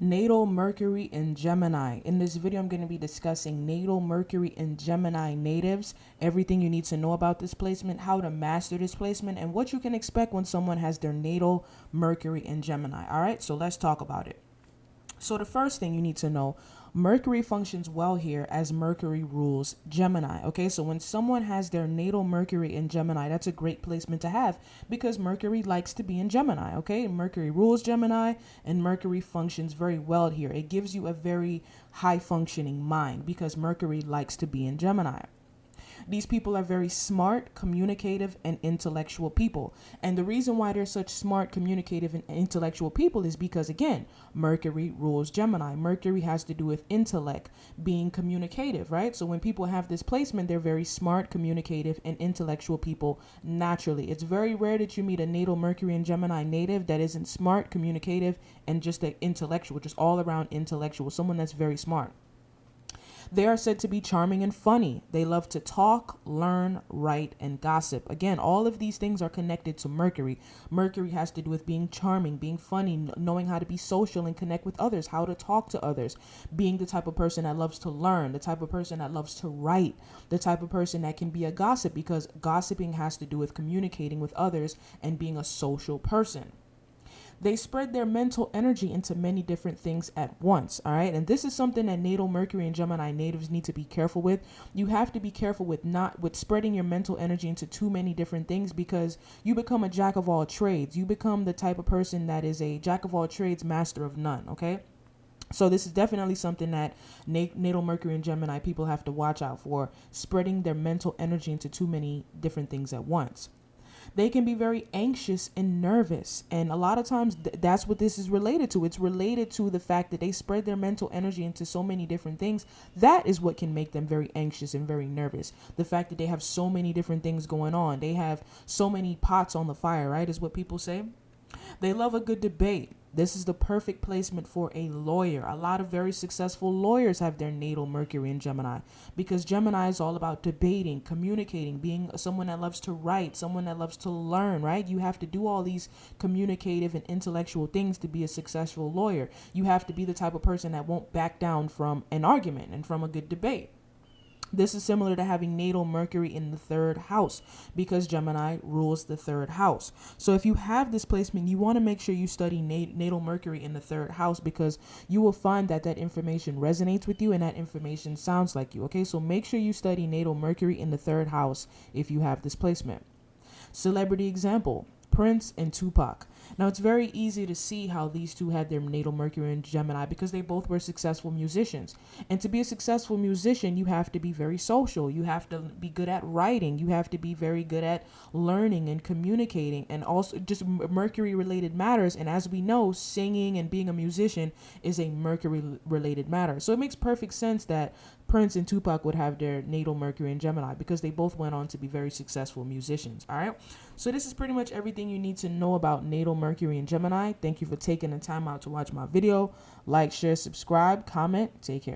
Natal Mercury in Gemini. In this video, I'm going to be discussing Natal Mercury in Gemini natives, everything you need to know about this placement, how to master this placement, and what you can expect when someone has their Natal Mercury in Gemini. All right, so let's talk about it. So the first thing you need to know, Mercury functions well here as Mercury rules Gemini. Okay, so when someone has their natal Mercury in Gemini, that's a great placement to have because Mercury likes to be in Gemini. Okay, Mercury rules Gemini and Mercury functions very well here. It gives you a very high functioning mind because Mercury likes to be in Gemini. These people are very smart, communicative, and intellectual people. And the reason why they're such smart, communicative, and intellectual people is because, again, Mercury rules Gemini. Mercury has to do with intellect, being communicative, right? So when people have this placement, they're very smart, communicative, and intellectual people naturally. It's very rare that you meet a natal Mercury and Gemini native that isn't smart, communicative, and just intellectual, just all around intellectual, someone that's very smart. They are said to be charming and funny. They love to talk, learn, write, and gossip. Again, all of these things are connected to Mercury. Mercury has to do with being charming, being funny, knowing how to be social and connect with others, how to talk to others, being the type of person that loves to learn, the type of person that loves to write, the type of person that can be a gossip because gossiping has to do with communicating with others and being a social person. They spread their mental energy into many different things at once, all right? And this is something that natal Mercury and Gemini natives need to be careful with. You have to be careful with spreading your mental energy into too many different things because you become a jack of all trades. You become the type of person that is a jack of all trades, master of none, okay? So this is definitely something that natal Mercury and Gemini people have to watch out for, spreading their mental energy into too many different things at once. They can be very anxious and nervous. And a lot of times that's what this is related to. It's related to the fact that they spread their mental energy into so many different things. That is what can make them very anxious and very nervous. The fact that they have so many different things going on. They have so many pots on the fire, right? Is what people say. They love a good debate. This is the perfect placement for a lawyer. A lot of very successful lawyers have their natal Mercury in Gemini because Gemini is all about debating, communicating, being someone that loves to write, someone that loves to learn, right? You have to do all these communicative and intellectual things to be a successful lawyer. You have to be the type of person that won't back down from an argument and from a good debate. This is similar to having natal Mercury in the third house because Gemini rules the third house. So if you have this placement, you want to make sure you study natal Mercury in the third house because you will find that that information resonates with you and that information sounds like you. Okay, so make sure you study natal Mercury in the third house if you have this placement. Celebrity example. Prince and Tupac. Now, it's very easy to see how these two had their natal Mercury in Gemini because they both were successful musicians. And to be a successful musician, you have to be very social. You have to be good at writing. You have to be very good at learning and communicating and also just Mercury-related matters. And as we know, singing and being a musician is a Mercury-related matter. So it makes perfect sense that Prince and Tupac would have their natal Mercury in Gemini because they both went on to be very successful musicians. All right. So this is pretty much everything you need to know about natal Mercury in Gemini. Thank you for taking the time out to watch my video. Like, share, subscribe, comment. Take care.